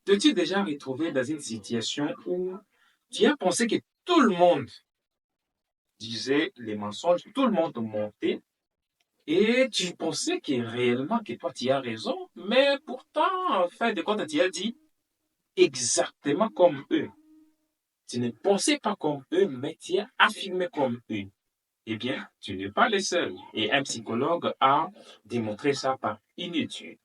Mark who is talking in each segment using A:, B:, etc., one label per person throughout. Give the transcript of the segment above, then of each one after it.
A: T'es-tu déjà retrouvé dans une situation où tu as pensé que tout le monde disait les mensonges, tout le monde mentait, et tu pensais que réellement que toi tu as raison, mais pourtant, en fin de compte, tu as dit exactement comme eux. Tu ne pensais pas comme eux, mais tu as affirmé comme eux. Eh bien, tu n'es pas le seul. Et un psychologue a démontré ça par une étude.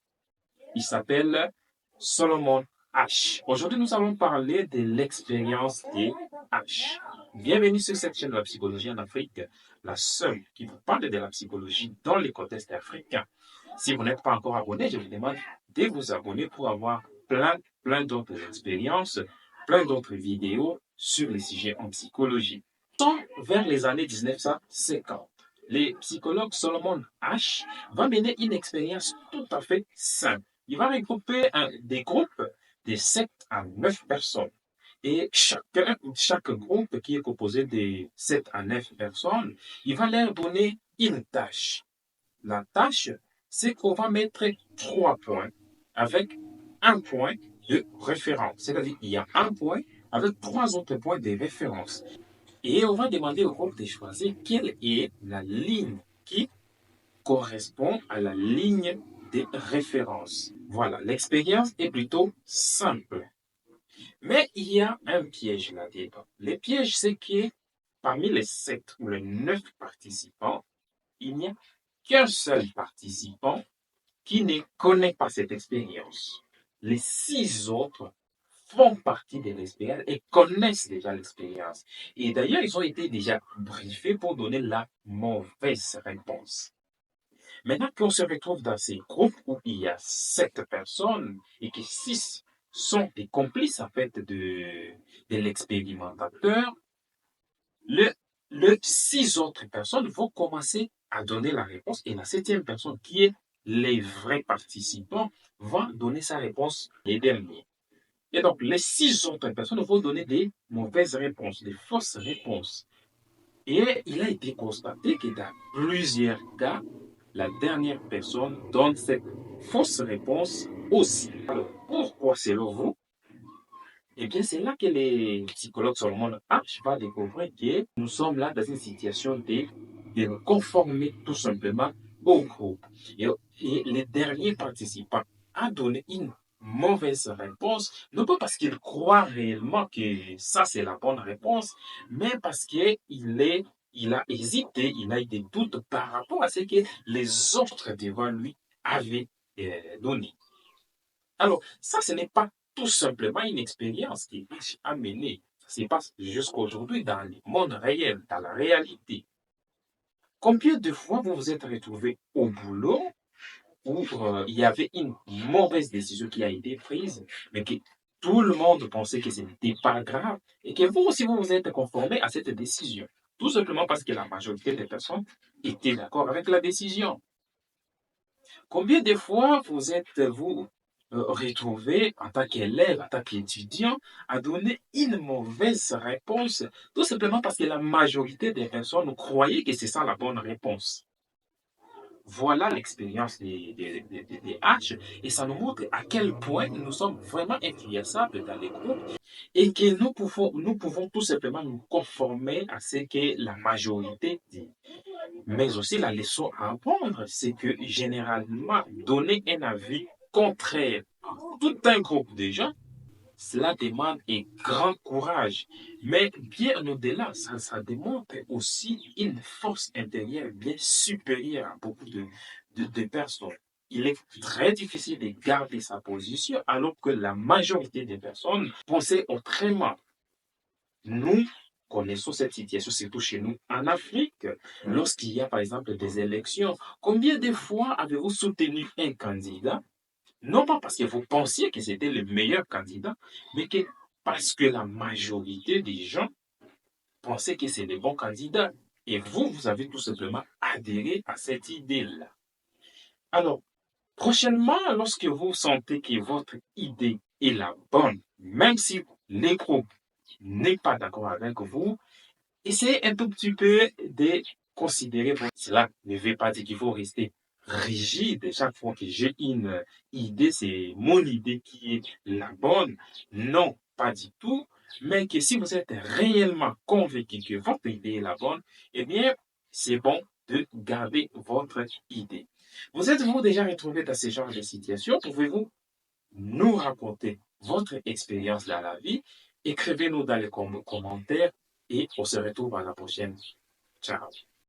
A: Il s'appelle Solomon H. Aujourd'hui, nous allons parler de l'expérience des H. Bienvenue sur cette chaîne de la psychologie en Afrique, la seule qui vous parle de la psychologie dans le contexte africain. Si vous n'êtes pas encore abonné, je vous demande de vous abonner pour avoir plein d'autres expériences, plein d'autres vidéos sur les sujets en psychologie. Vers les années 1950, le psychologue Solomon H va mener une expérience tout à fait simple. Il va regrouper des groupes de 7 à 9 personnes. Et chaque groupe qui est composé de 7 à 9 personnes, il va leur donner une tâche. La tâche, c'est qu'on va mettre 3 points avec un point de référence. C'est-à-dire qu'il y a un point avec 3 autres points de référence. Et on va demander au groupe de choisir quelle est la ligne qui correspond à la ligne de référence. Voilà, l'expérience est plutôt simple. Mais il y a un piège là-dedans. Le piège, c'est que parmi les 7 ou les 9 participants, il n'y a qu'un seul participant qui ne connaît pas cette expérience. Les 6 autres font partie de l'expérience et connaissent déjà l'expérience. Et d'ailleurs, ils ont été déjà briefés pour donner la mauvaise réponse. Maintenant qu'on se retrouve dans ces groupes où il y a 7 personnes et que 6 sont des complices en fait de l'expérimentateur, les 6 autres personnes vont commencer à donner la réponse et la 7e personne qui est les vrais participants va donner sa réponse les derniers. Et donc, les 6 autres personnes vont donner des mauvaises réponses, des fausses réponses. Et il a été constaté que dans plusieurs cas, la dernière personne donne cette fausse réponse aussi. Alors, pourquoi selon vous? Eh bien, c'est là que les psychologues Solomon H va découvrir que nous sommes là dans une situation de nous conformer tout simplement au groupe. Et les derniers participants a donné une mauvaise réponse, non pas parce qu'il croit réellement que ça c'est la bonne réponse, mais parce il a hésité, il a eu des doutes par rapport à ce que les autres devant lui avaient donné. Alors, ça, ce n'est pas tout simplement une expérience qui est riche à mener. Ça se passe jusqu'à aujourd'hui dans le monde réel, dans la réalité. Combien de fois vous vous êtes retrouvé au boulot où il y avait une mauvaise décision qui a été prise, mais que tout le monde pensait que ce n'était pas grave et que vous aussi vous vous êtes conformé à cette décision, tout simplement parce que la majorité des personnes étaient d'accord avec la décision. Combien de fois vous êtes-vous retrouvé en tant qu'élève, en tant qu'étudiant, à donner une mauvaise réponse, tout simplement parce que la majorité des personnes croyaient que c'est ça la bonne réponse? Voilà l'expérience des H et ça nous montre à quel point nous sommes vraiment influençables dans les groupes et que nous pouvons tout simplement nous conformer à ce que la majorité dit. Mais aussi la leçon à apprendre, c'est que généralement, donner un avis contraire à tout un groupe de gens, cela demande un grand courage. Mais bien au-delà, ça démontre aussi une force intérieure bien supérieure à beaucoup de personnes. Il est très difficile de garder sa position alors que la majorité des personnes pensaient autrement. Nous connaissons cette situation, surtout chez nous en Afrique. Lorsqu'il y a par exemple des élections, combien de fois avez-vous soutenu un candidat? Non pas parce que vous pensiez que c'était le meilleur candidat, mais que parce que la majorité des gens pensaient que c'est le bon candidat. Et vous, vous avez tout simplement adhéré à cette idée-là. Alors, prochainement, lorsque vous sentez que votre idée est la bonne, même si les groupes n'est pas d'accord avec vous, essayez un tout petit peu de considérer. Cela ne veut pas dire qu'il faut rester rigide. Chaque fois que j'ai une idée, c'est mon idée qui est la bonne. Non, pas du tout. Mais que si vous êtes réellement convaincu que votre idée est la bonne, eh bien, c'est bon de garder votre idée. Vous êtes-vous déjà retrouvé dans ce genre de situation? Pouvez-vous nous raconter votre expérience dans la vie? Écrivez-nous dans les commentaires et on se retrouve à la prochaine. Ciao.